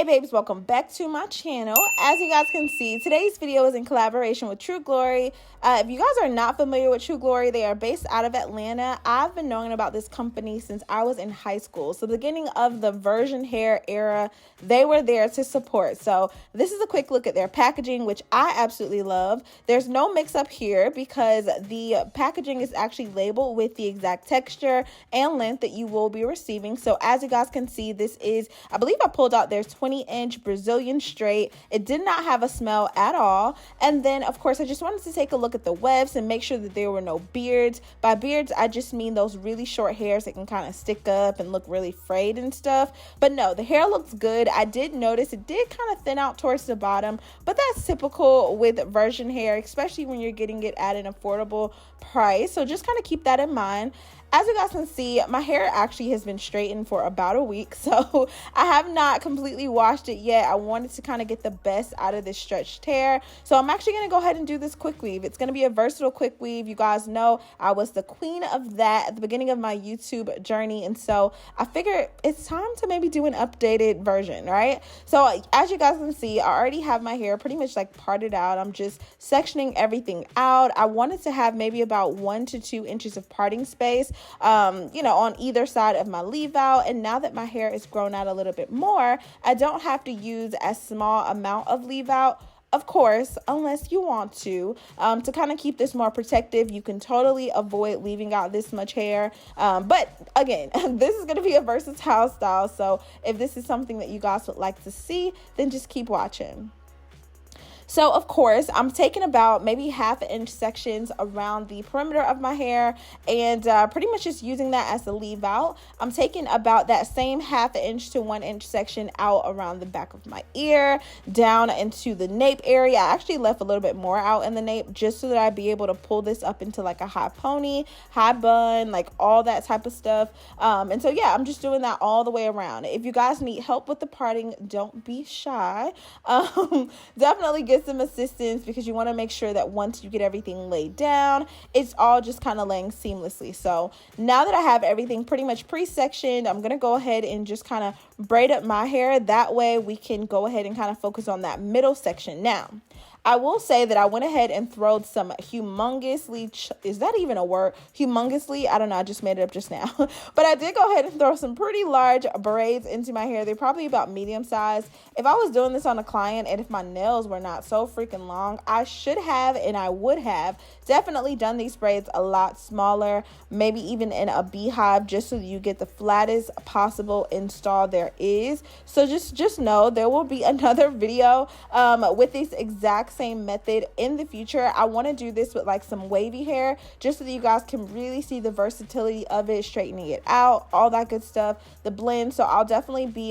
Hey babes, welcome back to my channel. As you guys can see, today's video is in collaboration with True Glory. If you guys are not familiar with True Glory, they are based out of Atlanta. I've been knowing about this company since I was in high school. So the beginning of the virgin hair era, they were there to support. So this is a quick look at their packaging, which I absolutely love. There's no mix up here because the packaging is actually labeled with the exact texture and length that you will be receiving. So as you guys can see, this is, I believe I pulled out their 20-inch Brazilian straight. It did not have a smell at all. And then of course I just wanted to take a look at the wefts and make sure that there were no beards. By beards I just mean those really short hairs that can kind of stick up and look really frayed and stuff. But no, the hair looks good. I did notice it did kind of thin out towards the bottom, but that's typical with virgin hair, especially when you're getting it at an affordable price. So just kind of keep that in mind. As you guys can see, my hair actually has been straightened for about a week, so I have not completely washed it yet. I wanted to kind of get the best out of this stretched hair, so I'm actually going to go ahead and do this quick weave. It's going to be a versatile quick weave. You guys know I was the queen of that at the beginning of my YouTube journey, and so I figured it's time to maybe do an updated version, right? So as you guys can see, I already have my hair pretty much like parted out. I'm just sectioning everything out. I wanted to have maybe about 1 to 2 inches of parting space, on either side of my leave out. And now that my hair is grown out a little bit more, I don't have to use a small amount of leave out. Of course, unless you want to kind of keep this more protective, you can totally avoid leaving out this much hair. But again, this is going to be a versatile style. So if this is something that you guys would like to see, then just keep watching. So of course, I'm taking about maybe 1/2 inch sections around the perimeter of my hair and pretty much just using that as a leave out. I'm taking about that same 1/2 inch to 1 inch section out around the back of my ear, down into the nape area. I actually left a little bit more out in the nape just so that I'd be able to pull this up into like a high pony, high bun, like all that type of stuff. And so yeah, I'm just doing that all the way around. If you guys need help with the parting, don't be shy. Definitely get some assistance because you want to make sure that once you get everything laid down, it's all just kind of laying seamlessly. So now that I have everything pretty much pre-sectioned, I'm going to go ahead and just kind of braid up my hair. That way we can go ahead and kind of focus on that middle section. Now, I will say that I went ahead and throwed some humongously, is that even a word? Humongously? I don't know. I just made it up just now. But I did go ahead and throw some pretty large braids into my hair. They're probably about medium size. If I was doing this on a client and if my nails were not so freaking long, I should have and I would have definitely done these braids a lot smaller, maybe even in a beehive, just so that you get the flattest possible install there is. So just know there will be another video with this exact same method in the future. I want to do this with like some wavy hair just so that you guys can really see the versatility of it, straightening it out, all that good stuff, the blend. So I'll definitely be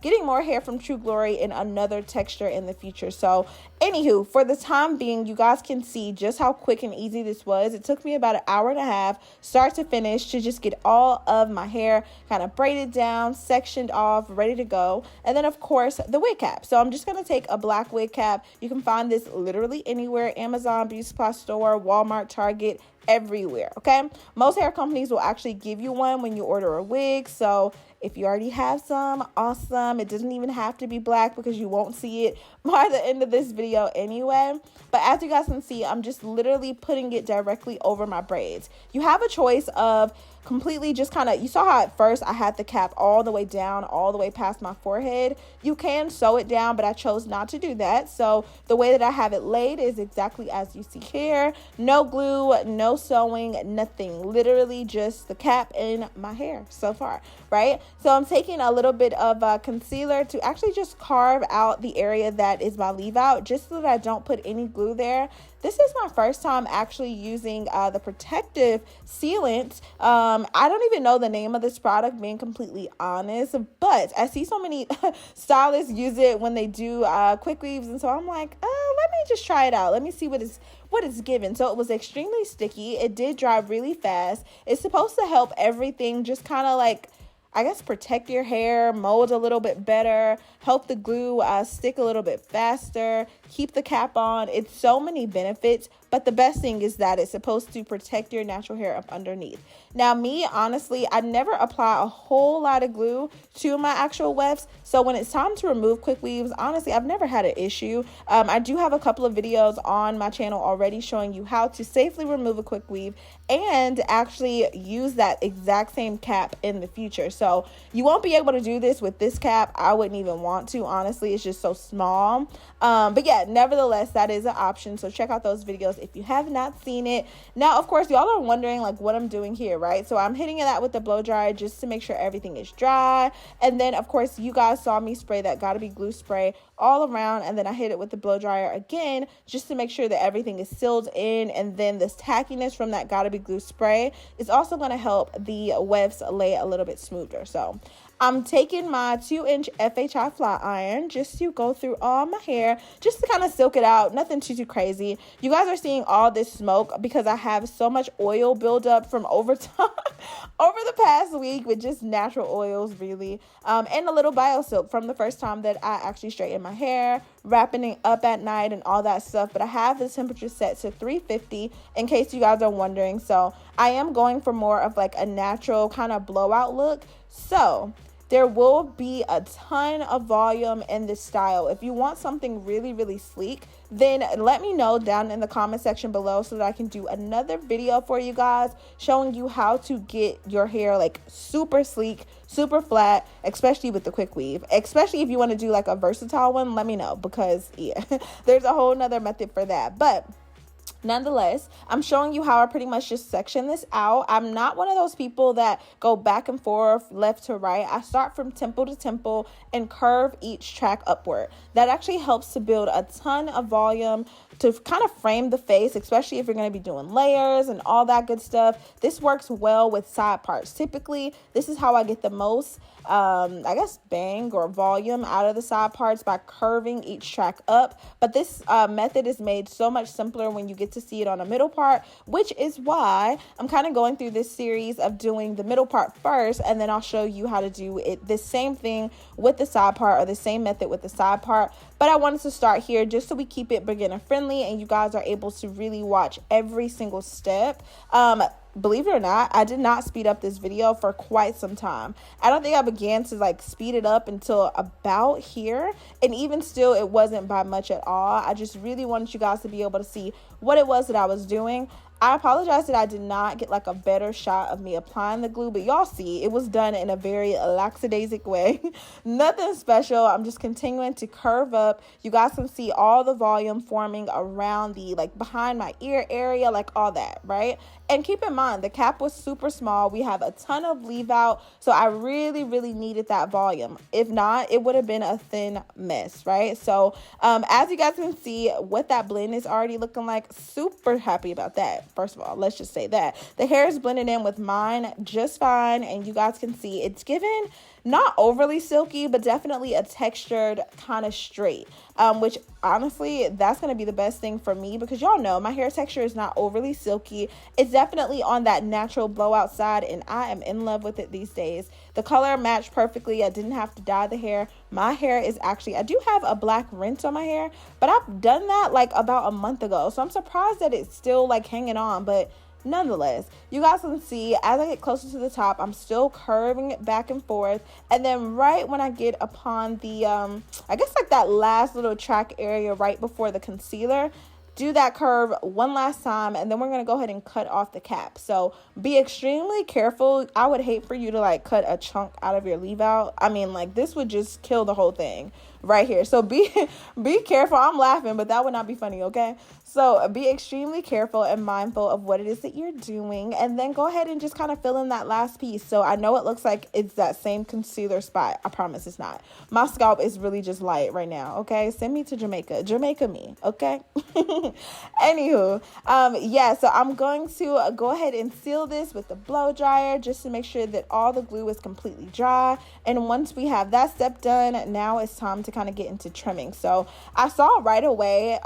getting more hair from True Glory in another texture in the future. So anywho, for the time being, you guys can see just how quick and easy this was. It took me about 1.5 hours start to finish to just get all of my hair kind of braided down, sectioned off, ready to go. And then of course the wig cap. So I'm just going to take a black wig cap. You can find this literally anywhere: Amazon, beauty supply store, Walmart, Target, everywhere. Okay, most hair companies will actually give you one when you order a wig. So if you already have some, awesome. It doesn't even have to be black because you won't see it by the end of this video anyway. But as you guys can see, I'm just literally putting it directly over my braids. You have a choice of completely just kind of, you saw how at first I had the cap all the way down, all the way past my forehead. You can sew it down, but I chose not to do that. So the way that I have it laid is exactly as you see here. No glue, no sewing, nothing. Literally just the cap in my hair so far, right? So I'm taking a little bit of concealer to actually just carve out the area that is my leave out, just so that I don't put any glue there. This is my first time actually using the protective sealant. I don't even know the name of this product, being completely honest, but I see so many stylists use it when they do quick weaves, and so I'm like, let me just try it out. Let me see what it's given. So it was extremely sticky. It did dry really fast. It's supposed to help everything just kind of like, I guess, protect your hair, mold a little bit better, help the glue stick a little bit faster, keep the cap on. It's so many benefits, but the best thing is that it's supposed to protect your natural hair up underneath. Now, me, honestly, I never apply a whole lot of glue to my actual wefts, so when it's time to remove Quickweaves, honestly, I've never had an issue. I do have a couple of videos on my channel already showing you how to safely remove a Quickweave and actually use that exact same cap in the future. So you won't be able to do this with this cap. I wouldn't even want to, honestly. It's just so small. But yeah, nevertheless, that is an option. So check out those videos if you have not seen it. Now, of course, y'all are wondering like what I'm doing here, right? So I'm hitting that with the blow dryer just to make sure everything is dry. And then, of course, you guys saw me spray that Gotta Be glue spray all around, and then I hit it with the blow dryer again just to make sure that everything is sealed in. And then this tackiness from that Gotta Be glue spray is also going to help the wefts lay a little bit smoother. So I'm taking my 2-inch FHI flat iron just to go through all my hair, just to kind of silk it out. Nothing too crazy. You guys are seeing all this smoke because I have so much oil buildup from over time, over the past week with just natural oils, really. And a little Biosilk from the first time that I actually straightened my hair, wrapping it up at night and all that stuff. But I have the temperature set to 350 in case you guys are wondering. So I am going for more of like a natural kind of blowout look. So there will be a ton of volume in this style. If you want something really sleek, then let me know down in the comment section below so that I can do another video for you guys showing you how to get your hair like super sleek, super flat, especially with the Quickweave. Especially if you want to do like a versatile one, let me know, because yeah, there's a whole nother method for that. But nonetheless, I'm showing you how I pretty much just section this out. I'm not one of those people that go back and forth, left to right. I start from temple to temple and curve each track upward. That actually helps to build a ton of volume to kind of frame the face, especially if you're going to be doing layers and all that good stuff. This works well with side parts. Typically, this is how I get the most, I guess, bang or volume out of the side parts, by curving each track up. But this method is made so much simpler when you get to see it on a middle part, which is why I'm kind of going through this series of doing the middle part first, and then I'll show you how to do it the same thing with the side part, or the same method with the side part. But I wanted to start here just so we keep it beginner friendly and you guys are able to really watch every single step. Believe it or not, I did not speed up this video for quite some time. I don't think I began to like speed it up until about here, and even still it wasn't by much at all. I just really wanted you guys to be able to see what it was that I was doing. I apologize that I did not get like a better shot of me applying the glue, but y'all see it was done in a very lackadaisic way. Nothing special. I'm just continuing to curve up. You guys can see all the volume forming around the like behind my ear area, like all that, right? And keep in mind, the cap was super small. We have a ton of leave out, so I really needed that volume. If not, it would have been a thin mess, right? So as you guys can see, what that blend is already looking like, super happy about that. First of all, let's just say that the hair is blended in with mine just fine, and you guys can see it's given not overly silky, but definitely a textured kind of straight, which honestly, that's going to be the best thing for me, because y'all know my hair texture is not overly silky. It's definitely on that natural blowout side, and I am in love with it these days. The color matched perfectly. I didn't have to dye the hair. My hair is actually, I do have a black rinse on my hair, but I've done that like about a month ago, so I'm surprised that it's still like hanging on. But nonetheless, you guys can see as I get closer to the top, I'm still curving it back and forth. And then right when I get upon the, I guess like that last little track area right before the concealer, do that curve one last time, and then we're going to go ahead and cut off the cap. So be extremely careful. I would hate for you to like cut a chunk out of your leave out. I mean, like this would just kill the whole thing right here. So be careful. I'm laughing, but that would not be funny, okay? So be extremely careful and mindful of what it is that you're doing, and then go ahead and just kind of fill in that last piece. So I know it looks like it's that same concealer spot. I promise it's not. My scalp is really just light right now, okay? Send me to Jamaica me, okay? Anywho, yeah, so I'm going to go ahead and seal this with the blow dryer just to make sure that all the glue is completely dry. And once we have that step done, now it's time to kind of get into trimming. So I saw right away,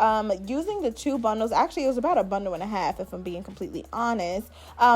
using the 2 bundles, actually it was about a bundle and a half if I'm being completely honest,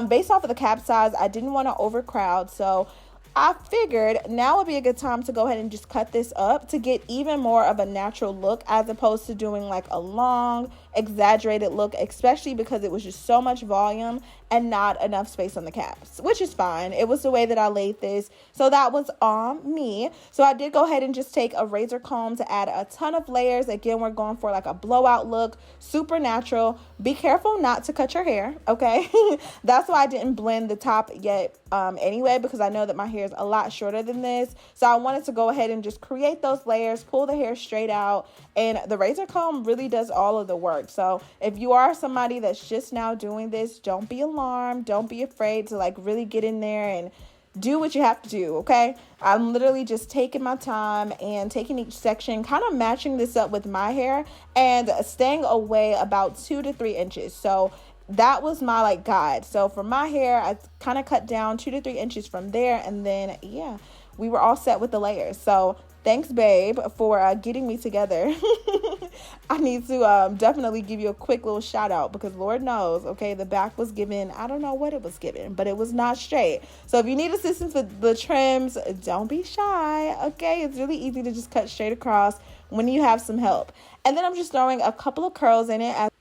based off of the cap size, I didn't want to overcrowd. So I figured now would be a good time to go ahead and just cut this up to get even more of a natural look, as opposed to doing like a long exaggerated look, especially because it was just so much volume and not enough space on the caps, which is fine. It was the way that I laid this, so that was on me. So I did go ahead and just take a razor comb to add a ton of layers. Again, we're going for like a blowout look, super natural. Be careful not to cut your hair, okay? That's why I didn't blend the top yet anyway, because I know that my hair is a lot shorter than this. So I wanted to go ahead and just create those layers, pull the hair straight out, and the razor comb really does all of the work. So if you are somebody that's just now doing this, don't be alarmed. Don't be afraid to like really get in there and do what you have to do, okay? I'm literally just taking my time and taking each section, kind of matching this up with my hair and staying away about 2 to 3 inches. So that was my like guide. So for my hair, I kind of cut down 2 to 3 inches from there, and then yeah, we were all set with the layers. So thanks, babe, for getting me together. I need to definitely give you a quick little shout out, because Lord knows, okay, the back was given, I don't know what it was given, but it was not straight. So if you need assistance with the trims, don't be shy, okay? It's really easy to just cut straight across when you have some help. And then I'm just throwing a couple of curls in it.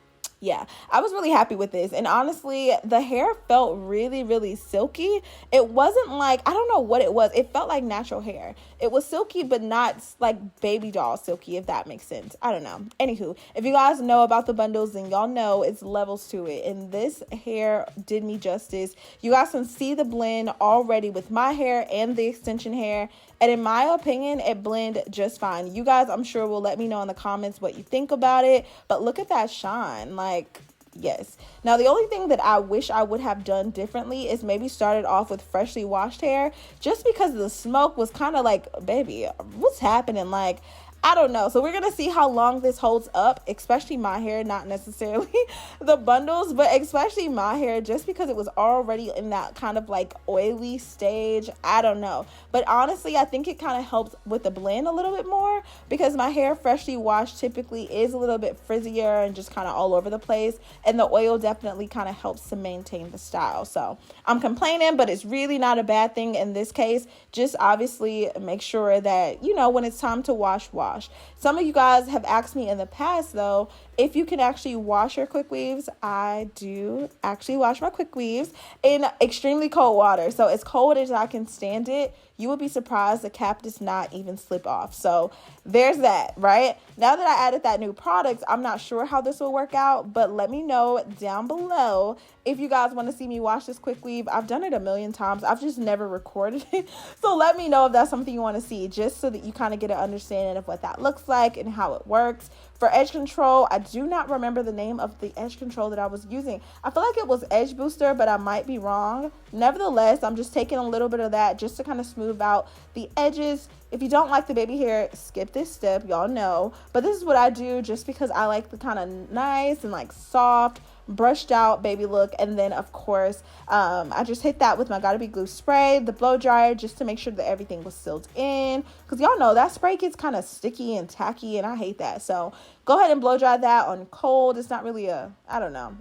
Yeah, I was really happy with this. And honestly, the hair felt really, really silky. It wasn't like, I don't know what it was. It felt like natural hair. It was silky, but not like baby doll silky, if that makes sense. I don't know. Anywho, if you guys know about the bundles, then y'all know it's levels to it. And this hair did me justice. You guys can see the blend already with my hair and the extension hair. And in my opinion, it blended just fine. You guys, I'm sure, will let me know in the comments what you think about it. But look at that shine. Like, yes. Now, the only thing that I wish I would have done differently is maybe started off with freshly washed hair, just because the smoke was kind of like, baby, what's happening? Like, I don't know. So we're going to see how long this holds up, especially my hair, not necessarily the bundles, but especially my hair, just because it was already in that kind of like oily stage. I don't know. But honestly, I think it kind of helps with the blend a little bit more, because my hair freshly washed typically is a little bit frizzier and just kind of all over the place. And the oil definitely kind of helps to maintain the style. So I'm complaining, but it's really not a bad thing in this case. Just obviously make sure that, you know, when it's time to wash. Some of you guys have asked me in the past, though, if you can actually wash your Quickweaves. I do actually wash my Quickweaves in extremely cold water. So as cold as I can stand it, you would be surprised the cap does not even slip off. So there's that, right? Now that I added that new product, I'm not sure how this will work out, but let me know down below if you guys want to see me wash this Quickweave. I've done it a million times. I've just never recorded it. So let me know if that's something you want to see, just so that you kind of get an understanding of what that looks like and how it works. For edge control, I do not remember the name of the edge control that I was using. I feel like it was Edge Booster, but I might be wrong. Nevertheless, I'm just taking a little bit of that just to kind of smooth out the edges. If you don't like the baby hair, skip this step, y'all know. But this is what I do just because I like the kind of nice and like soft, brushed out baby look. And then of course, I just hit that with my Gotta Be Glue spray, the blow dryer, just to make sure that everything was sealed in, because y'all know that spray gets kind of sticky and tacky, and I hate that. So go ahead and blow dry that on cold. It's not really a, I don't know,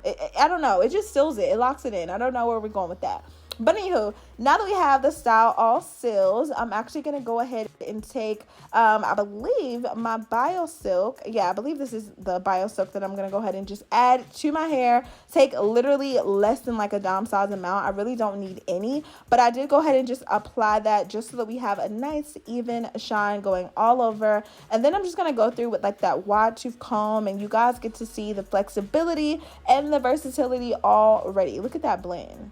it just seals it, locks it in. I don't know where we're going with that. But anywho, now that we have the style all sealed, I'm actually going to go ahead and take, I believe, my Biosilk. Yeah, I believe this is the Biosilk that I'm going to go ahead and just add to my hair. Take literally less than like a dime size amount. I really don't need any. But I did go ahead and just apply that just so that we have a nice even shine going all over. And then I'm just going to go through with like that wide tooth comb. And you guys get to see the flexibility and the versatility already. Look at that blend.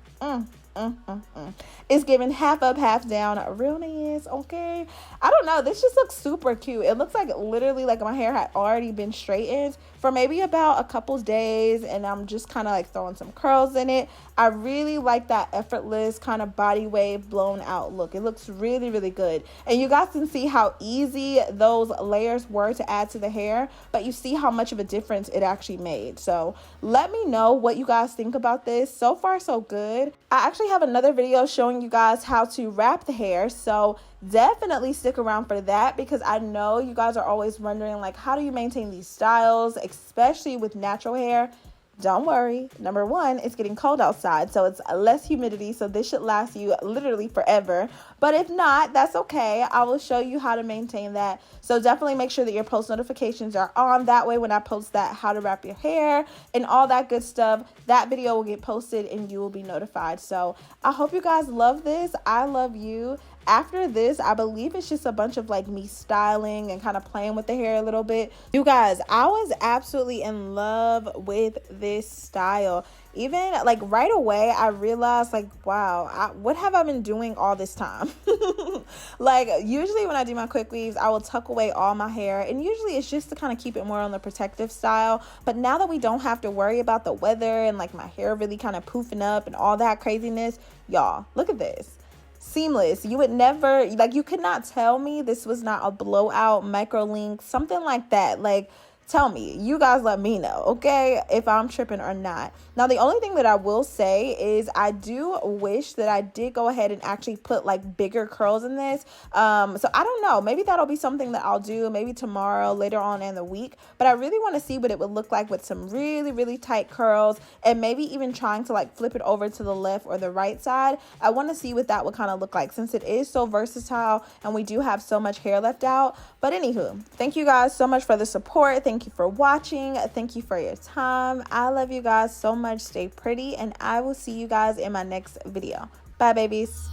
It's giving half up, half down realness. Okay, I don't know, this just looks super cute. It looks like literally like my hair had already been straightened for maybe about a couple days, and I'm just kind of like throwing some curls in it. I really like that effortless kind of body wave blown out look. It looks really, really good. And you guys can see how easy those layers were to add to the hair, but you see how much of a difference it actually made. So let me know what you guys think about this. So far, so good. I actually have another video showing you guys how to wrap the hair, so definitely stick around for that, because I know you guys are always wondering, like, how do you maintain these styles, especially with natural hair? don't worry. Number one, it's getting cold outside, so it's less humidity, so this should last you literally forever. But if not, that's okay. I will show you how to maintain that. So definitely make sure that your post notifications are on. That way, when I post that how to wrap your hair and all that good stuff, that video will get posted and you will be notified. So I hope you guys love this. I love you. After this, I believe it's just a bunch of like me styling and kind of playing with the hair a little bit. You guys, I was absolutely in love with this style. Even like right away, I realized like, wow, what have I been doing all this time? Like usually when I do my quick weaves, I will tuck away all my hair, and usually it's just to kind of keep it more on the protective style. But now that we don't have to worry about the weather and like my hair really kind of poofing up and all that craziness, y'all, look at this. Seamless. You would never, like, you could not tell me this was not a blowout micro link, something like that. Like, tell me, you guys let me know, okay, if I'm tripping or not. Now, the only thing that I will say is I do wish that I did go ahead and actually put like bigger curls in this. So I don't know, maybe that'll be something that I'll do maybe tomorrow, later on in the week. But I really want to see what it would look like with some really, really tight curls, and maybe even trying to like flip it over to the left or the right side. I want to see what that would kind of look like, since it is so versatile and we do have so much hair left out. But anywho, thank you guys so much for the support. Thank you for watching. Thank you for your time. I love you guys so much. Stay pretty, and I will see you guys in my next video. Bye, babies.